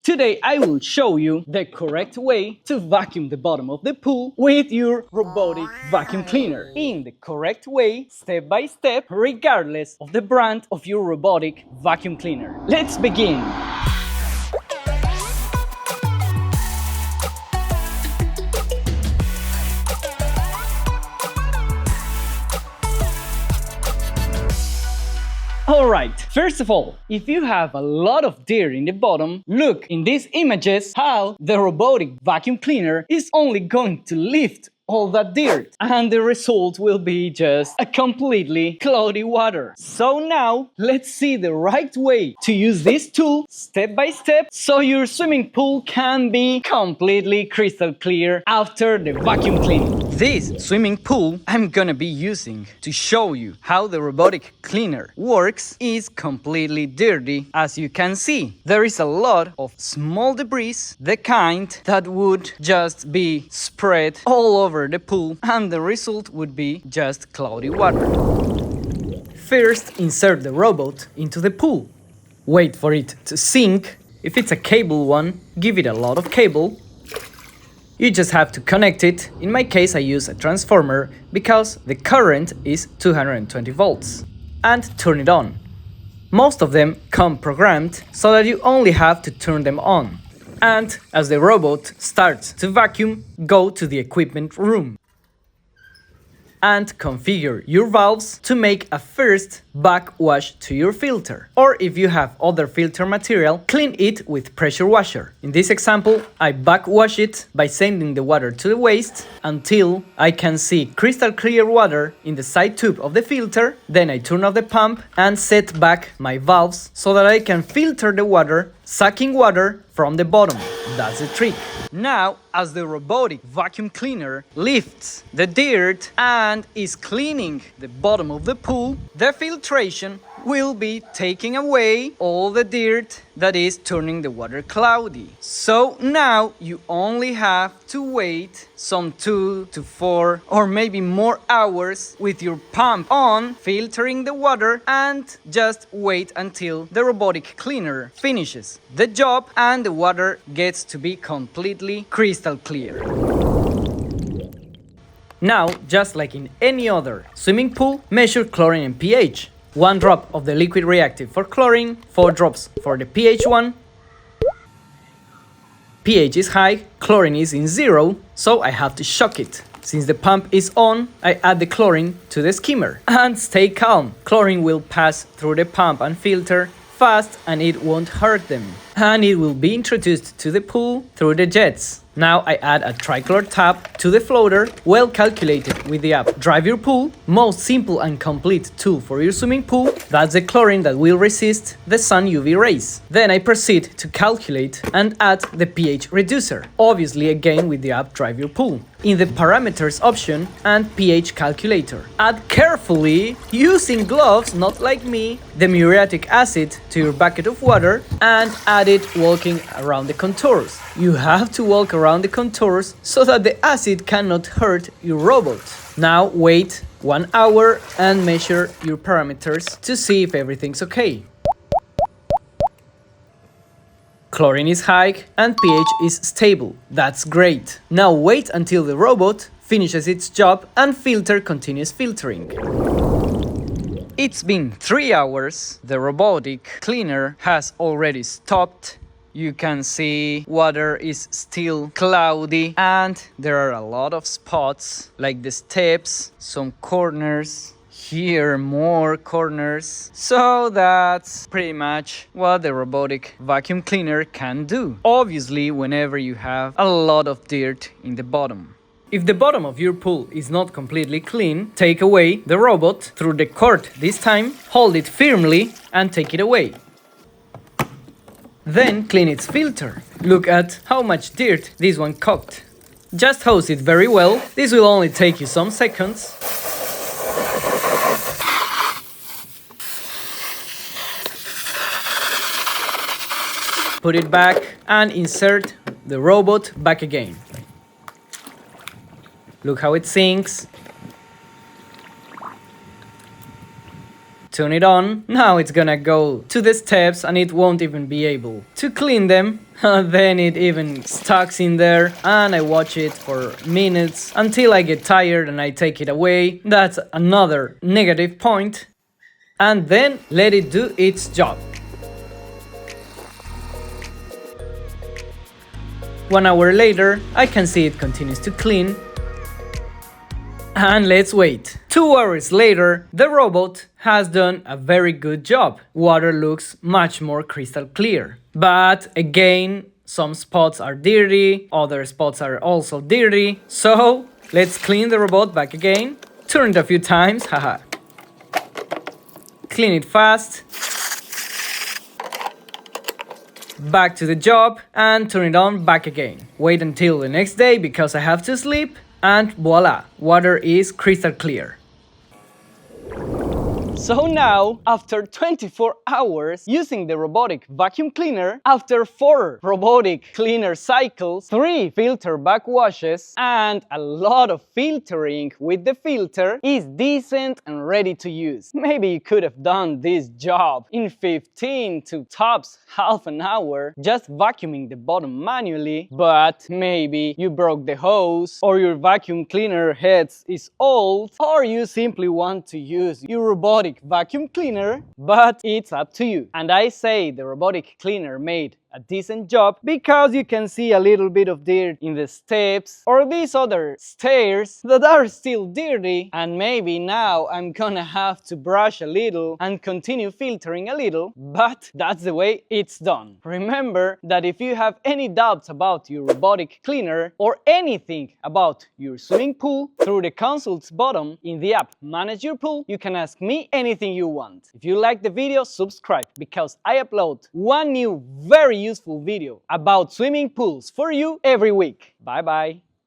Today I will show you the correct way to vacuum the bottom of the pool with your robotic vacuum cleaner. In the correct way, step by step, regardless of the brand of your robotic vacuum cleaner. Let's begin! Alright, first of all, if you have a lot of dirt in the bottom, look in these images how the robotic vacuum cleaner is only going to lift all that dirt, and the result will be just a completely cloudy water. So now, let's see the right way to use this tool step by step so your swimming pool can be completely crystal clear after the vacuum cleaning. This swimming pool I'm gonna be using to show you how the robotic cleaner works is completely dirty. As you can see, there is a lot of small debris, the kind that would just be spread all over the pool, and the result would be just cloudy water. First, insert the robot into the pool. Wait for it to sink. If it's a cable one, give it a lot of cable. You just have to connect it. In my case, I use a transformer because the current is 220 volts. And turn it on. Most of them come programmed so that you only have to turn them on. And as the robot starts to vacuum, go to the equipment room and configure your valves to make a first backwash to your filter. Or if you have other filter material, clean it with pressure washer. In this example, I backwash it by sending the water to the waste until I can see crystal clear water in the side tube of the filter. Then I turn off the pump and set back my valves so that I can filter the water, sucking water from the bottom. That's the trick. Now, as the robotic vacuum cleaner lifts the dirt and is cleaning the bottom of the pool, the filtration will be taking away all the dirt that is turning the water cloudy. So now you only have to wait some 2 to 4 or maybe more hours with your pump on, filtering the water, and just wait until the robotic cleaner finishes the job and the water gets to be completely crystal clear. Now, just like in any other swimming pool, measure chlorine and pH. 1 drop of the liquid reactive for chlorine, 4 drops for the pH one. pH is high, chlorine is in 0, so I have to shock it. Since the pump is on, I add the chlorine to the skimmer. And stay calm, chlorine will pass through the pump and filter fast and it won't hurt them. And it will be introduced to the pool through the jets. Now I add a tricolor tap to the floater, well calculated with the app Drive Your Pool, most simple and complete tool for your swimming pool. That's the chlorine that will resist the sun UV rays. Then I proceed to calculate and add the pH reducer, obviously again with the app Drive Your Pool. In the parameters option and pH calculator, add carefully, using gloves, not like me, the muriatic acid to your bucket of water and add it walking around the contours. You have to walk around the contours so that the acid cannot hurt your robot. Now wait 1 hour and measure your parameters to see if everything's okay. Chlorine is high and pH is stable. That's great. Now wait until the robot finishes its job and filter continues filtering. It's been 3 hours. The robotic cleaner has already stopped. You can see water is still cloudy and there are a lot of spots like the steps, some corners, here more corners. So that's pretty much what the robotic vacuum cleaner can do. Obviously, whenever you have a lot of dirt in the bottom. If the bottom of your pool is not completely clean, take away the robot through the cord this time, hold it firmly and take it away. Then clean its filter. Look at how much dirt this one caught. Just hose it very well. This will only take you some seconds. Put it back and insert the robot back again. Look how it sinks. turn it on. Now it's gonna go to the steps and it won't even be able to clean them. Then it even stucks in there and I watch it for minutes until I get tired and I take it away. That's another negative point. And then let it do its job. 1 hour later, I can see it continues to clean. And let's wait. 2 hours later, the robot has done a very good job. Water looks much more crystal clear. But again, some spots are dirty, other spots are also dirty. So let's clean the robot back again. Turn it a few times, haha. Clean it fast. Back to the job and turn it on back again. Wait until the next day because I have to sleep. And voila, water is crystal clear. So now, after 24 hours using the robotic vacuum cleaner, after 4 robotic cleaner cycles, 3 filter backwashes, and a lot of filtering with the filter, is decent and ready to use. Maybe you could have done this job in 15 to tops half an hour just vacuuming the bottom manually, but maybe you broke the hose, or your vacuum cleaner head is old, or you simply want to use your robotic vacuum cleaner, but it's up to you. And I say the robotic cleaner made a decent job because you can see a little bit of dirt in the steps or these other stairs that are still dirty, and maybe now I'm gonna have to brush a little and continue filtering a little, but that's the way it's done. Remember that if you have any doubts about your robotic cleaner or anything about your swimming pool, through the consults button in the app Manage Your Pool, you can ask me anything you want. If you like the video, subscribe because I upload one new very useful video about swimming pools for you every week. Bye bye.